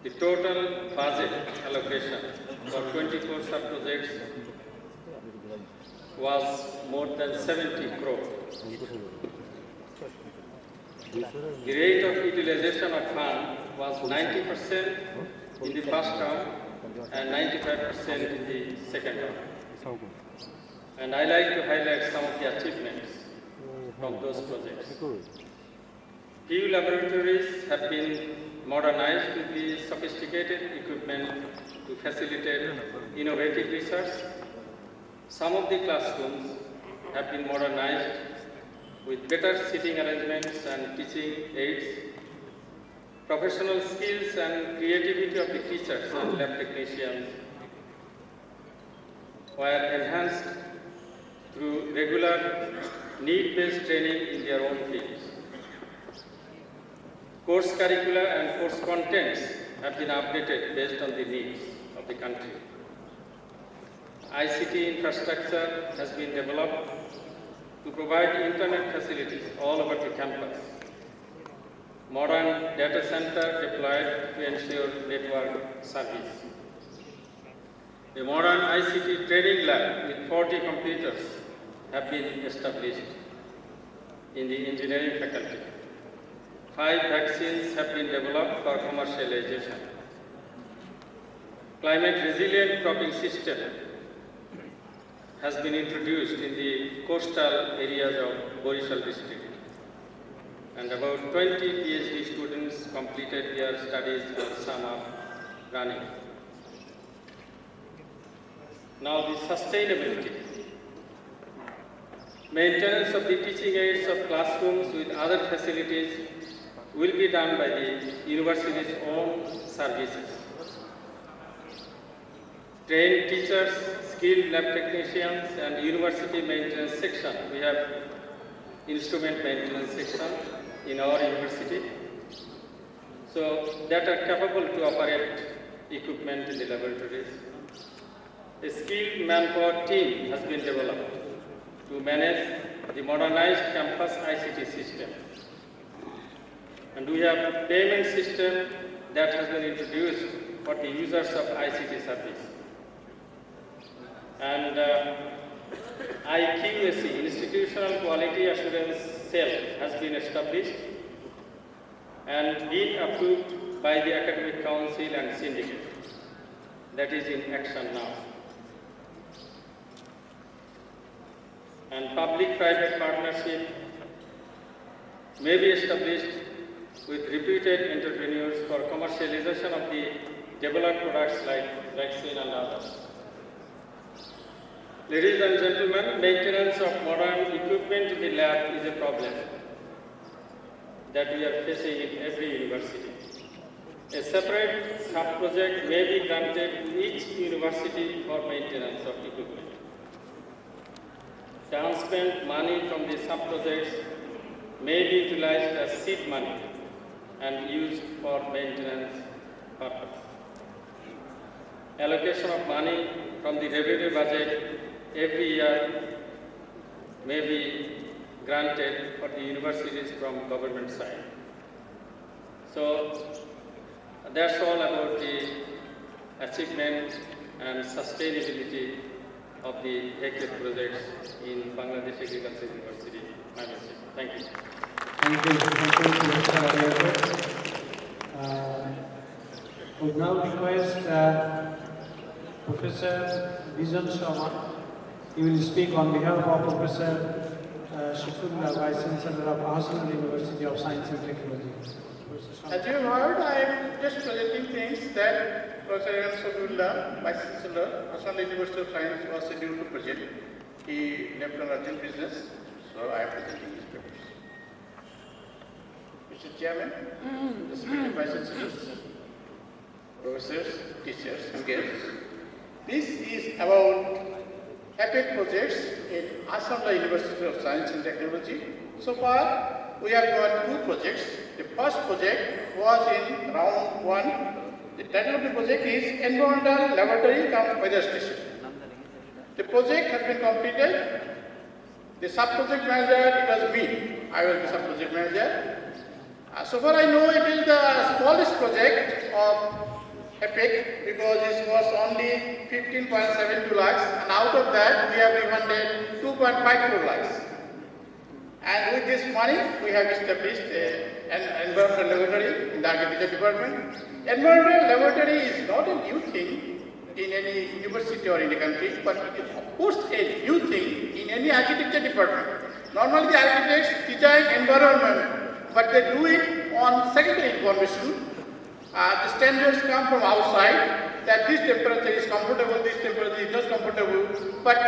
The total budget allocation for 24 sub-projects was more than 70 crore. The rate of utilization of fund was 90% in the first term and 95% in the second term. And I like to highlight some of the achievements from those projects. Few laboratories have been modernized with the sophisticated equipment to facilitate innovative research. Some of the classrooms have been modernized with better seating arrangements and teaching aids. Professional skills and creativity of the teachers and lab technicians were enhanced through regular need-based training in their own fields. Course curricula and course contents have been updated based on the needs of the country. ICT infrastructure has been developed to provide internet facilities all over the campus. Modern data center deployed to ensure network service. A modern ICT training lab with 40 computers have been established in the engineering faculty. 5 vaccines have been developed for commercialization. Climate resilient cropping system has been introduced in the coastal areas of Borishal district. And about 20 PhD students completed their studies and some are running. Now the sustainability. Maintenance of the teaching aids of classrooms with other facilities will be done by the university's own services. Trained teachers, skilled lab technicians, and university maintenance section. We have instrument maintenance section in our university. So that are capable to operate equipment in the laboratories. A skilled manpower team has been developed to manage the modernized campus ICT system. And we have a payment system that has been introduced for the users of ICT service. And IQAC, Institutional Quality Assurance Cell, has been established and been approved by the Academic Council and Syndicate. That is in action now. And public-private partnership may be established with reputed entrepreneurs for commercialization of the developed products like vaccine and others. Ladies and gentlemen, maintenance of modern equipment in the lab is a problem that we are facing in every university. A separate sub-project may be granted to each university for maintenance of equipment. The unspent money from the sub-projects may be utilized as seed money and used for maintenance purpose. Allocation of money from the revenue budget every year may be granted for the universities from government side. So that's all about the achievement and sustainability of the HECTED projects in Bangladesh Agricultural University, Mymensingh. Thank you. Thank you. We now request Professor Bijan Sharma. He will speak on behalf of Professor Shafullah, Vice Chancellor of Ahsanul University of Science and Technology. As you have heard, I am just presenting things that Professor Shafullah, Vice Chancellor, Ahsanul University of Science, was scheduled to present. He left on urgent business, so I am presenting his papers. Mr. Chairman, respected Vice Chancellors, professors, teachers, and guests, this is about HECTED projects in Ahsanul University of Science and Technology. So far, we have got 2 projects. The first project was in round 1. The title of the project is Environmental Laboratory cum Weather Station. The project has been completed. The sub-project manager, it was me. I was the sub-project manager. So far I know it is the smallest project of EPIC because it was only 15.72 lakhs, and out of that we have refunded 2.54 lakhs. And with this money, we have established an environmental laboratory in the architecture department. Environmental laboratory is not a new thing in any university or in the country, but it is of course a new thing in any architecture department. Normally the architects design environment, but they do it on secondary information. The standards come from outside that this temperature is comfortable, this temperature is not comfortable. But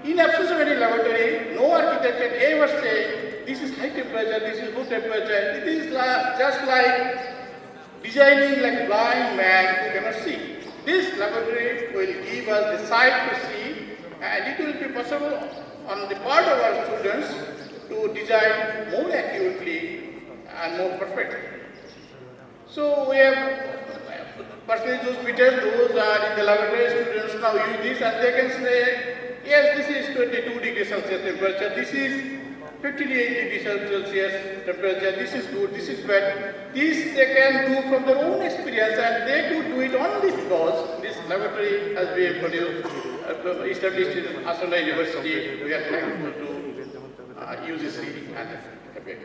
in absence of any laboratory, no architect can ever say this is high temperature, this is low temperature. It is just like designing like a blind man who cannot see. This laboratory will give us the sight to see, and it will be possible on the part of our students to design more accurately and more perfectly. So we have purchased those meters, those are in the laboratory, students now use this and they can say, yes, this is 22 degrees Celsius temperature, this is 58 degrees Celsius temperature, this is good, this is bad. This they can do from their own experience, and they could do it only because this laboratory has been established in Asanda University. We are thankful to UGC and EPIC.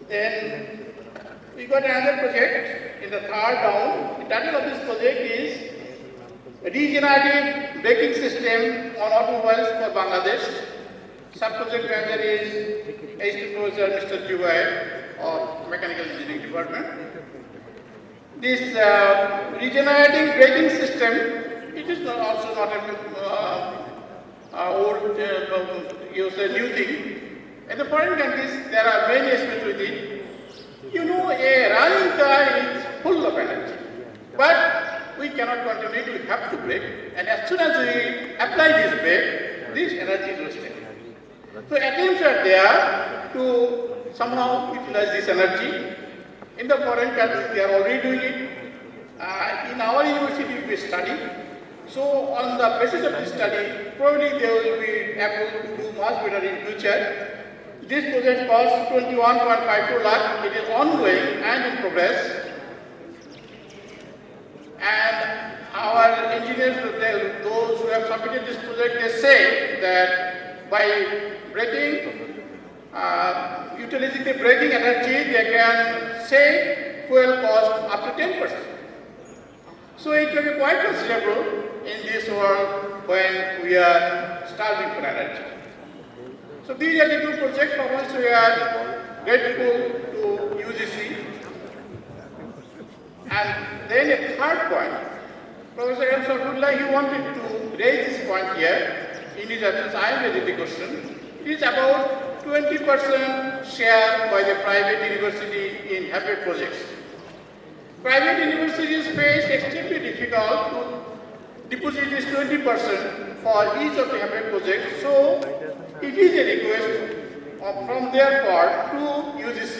Then we got another project in the third down. The title of this project is Regenerative Braking System on Automobiles for Bangladesh. Sub-project manager is Assistant Professor Mr. Jubair of Mechanical Engineering Department. This regenerating braking system, it is also not a new thing. In the foreign countries, there are many aspects with it. You know, a running car is full of energy, but we cannot continue, we have to brake, and as soon as we apply this brake, this energy is wasted. So attempts are there to somehow utilize this energy. In the foreign countries, they are already doing it. In our university, we study. So on the basis of this study, probably they will be able to do much better in future. This project costs 21.54 lakh. It is ongoing and in progress. And our engineers, those who have submitted this project, they say that by utilizing the braking energy, they can save fuel cost up to 10%. So it will be quite considerable in this world when we are starving for energy. So these are the two projects for which we are grateful to UGC. And then a third point, Professor M. Sarfullah, he wanted to raise this point here. In his absence, I am raising the question. It is about 20% share by the private university in HAPEC projects. Private universities face extremely difficult to deposit this 20% for each of the HAPEC projects. So it is a request from their part to UGC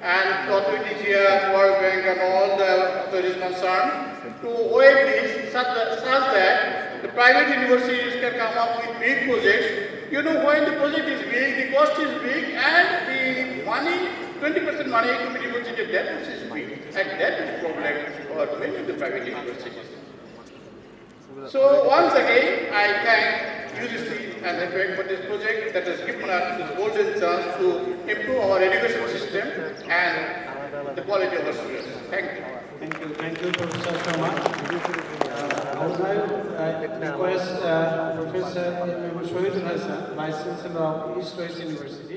and the authorities here, World Bank and all the authorities concerned to waive this such that the private universities can come up with big projects. You know, when the project is big, the cost is big, and the money, 20% money to be deposited, that is big. And that is a problem for many of the private universities. So once again, I thank UGC and EPIC for this project that has given us this golden chance to improve our education system and the quality of our students. Thank you. Thank you, Professor Sharma. I would like to request Professor Shohidul Hasan, Vice Chancellor of East West University.